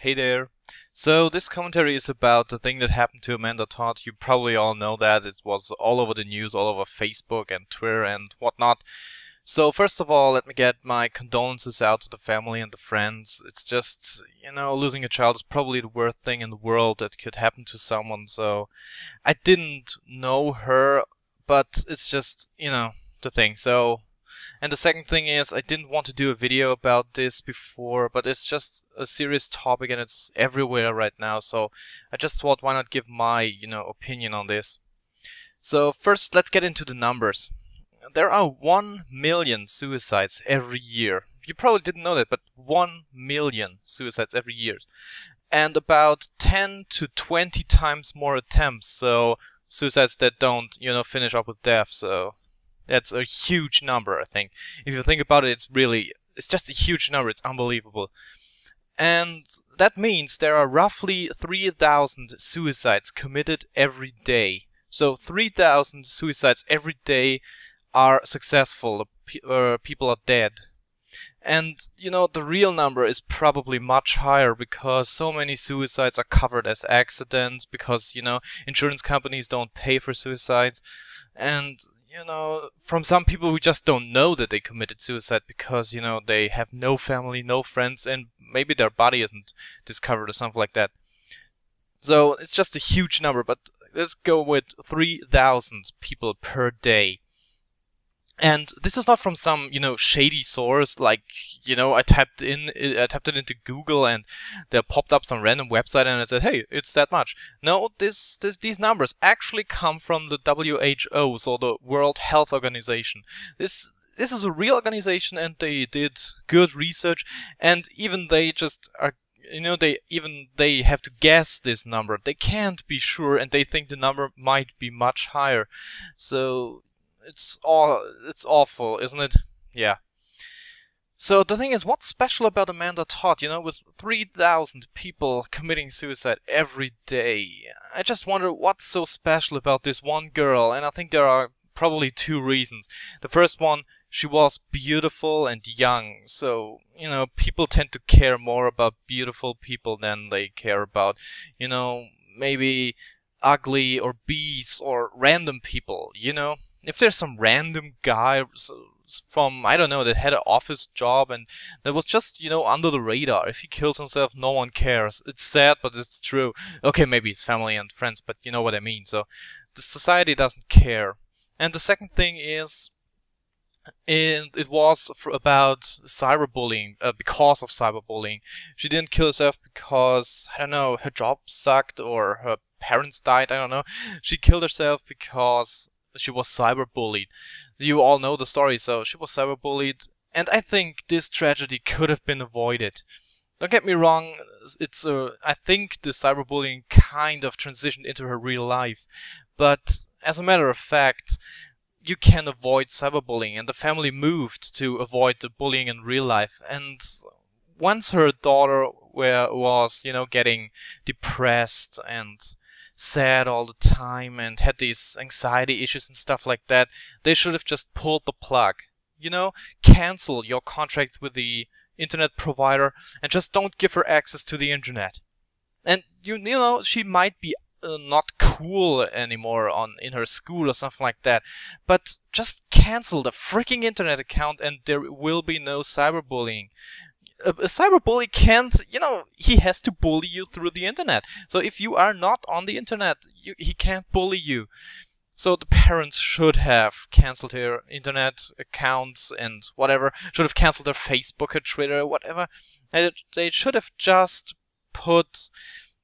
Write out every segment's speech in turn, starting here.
Hey there. So this commentary is about the thing that happened to Amanda Todd. You probably all know that. It was all over the news, all over Facebook and Twitter and whatnot. So first of all, let me get my condolences out to the family and the friends. It's just, losing a child is probably the worst thing in the world that could happen to someone. So I didn't know her, but it's just, the thing. And the second thing is, I didn't want to do a video about this before, but it's just a serious topic and it's everywhere right now, so I just thought, why not give my, opinion on this. So first, let's get into the numbers. There are 1 million suicides every year. You probably didn't know that, but 1 million suicides every year. And about 10 to 20 times more attempts, so suicides that don't, finish up with death, so that's a huge number, I think. If you think about it, it's just a huge number. It's unbelievable. And that means there are roughly 3,000 suicides committed every day. So 3,000 suicides every day are successful. People are dead. And, the real number is probably much higher because so many suicides are covered as accidents because, insurance companies don't pay for suicides. And from some people we just don't know that they committed suicide because, they have no family, no friends, and maybe their body isn't discovered or something like that. So it's just a huge number, but let's go with 3,000 people per day. And this is not from some, shady source, like, I typed it into Google and there popped up some random website and it said, hey, it's that much. No, these numbers actually come from the WHO, so the World Health Organization. This is a real organization and they did good research, and even they just are, they have to guess this number. They can't be sure, and they think the number might be much higher. So it's awful, isn't it? Yeah. So the thing is, what's special about Amanda Todd, with 3,000 people committing suicide every day? I just wonder what's so special about this one girl, and I think there are probably two reasons. The first one, she was beautiful and young, so, people tend to care more about beautiful people than they care about, maybe ugly or bees or random people, If there's some random guy from, I don't know, that had an office job and that was just, under the radar, if he kills himself, no one cares. It's sad, but it's true. Okay, maybe his family and friends, but you know what I mean. So the society doesn't care. And the second thing is, it was about cyberbullying, because of cyberbullying. She didn't kill herself because, I don't know, her job sucked or her parents died, I don't know. She killed herself because she was cyberbullied. You all know the story, so she was cyberbullied, and I think this tragedy could have been avoided. Don't get me wrong, I think the cyberbullying kind of transitioned into her real life, but as a matter of fact, you can avoid cyberbullying, and the family moved to avoid the bullying in real life. And once her daughter was, getting depressed and sad all the time and had these anxiety issues and stuff like that, they should have just pulled the plug. Cancel your contract with the internet provider and just don't give her access to the internet. And she might be not cool anymore in her school or something like that, but just cancel the freaking internet account and there will be no cyberbullying. A cyberbully can't, he has to bully you through the internet. So if you are not on the internet, he can't bully you. So the parents should have cancelled their internet accounts and whatever, should have cancelled their Facebook or Twitter, whatever. They should have just put,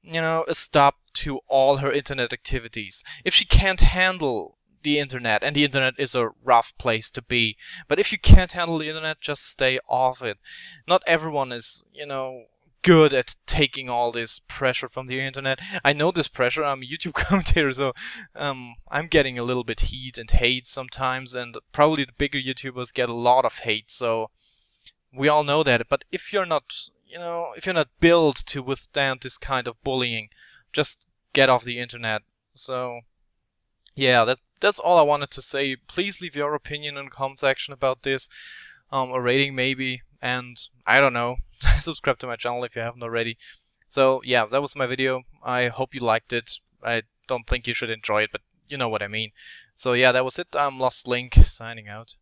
a stop to all her internet activities. If she can't handle the internet, and the internet is a rough place to be, but if you can't handle the internet, just stay off it. Not everyone is, good at taking all this pressure from the internet. I know this pressure. I'm a YouTube commentator, so I'm getting a little bit heat and hate sometimes, and probably the bigger YouTubers get a lot of hate, so we all know that. But if you're not, if you're not built to withstand this kind of bullying, just get off the internet. So yeah, that's all I wanted to say. Please leave your opinion in the comment section about this. A rating maybe, and I don't know, subscribe to my channel if you haven't already. So yeah, that was my video. I hope you liked it. I don't think you should enjoy it, but you know what I mean. So yeah, that was it. I'm Lost Link, signing out.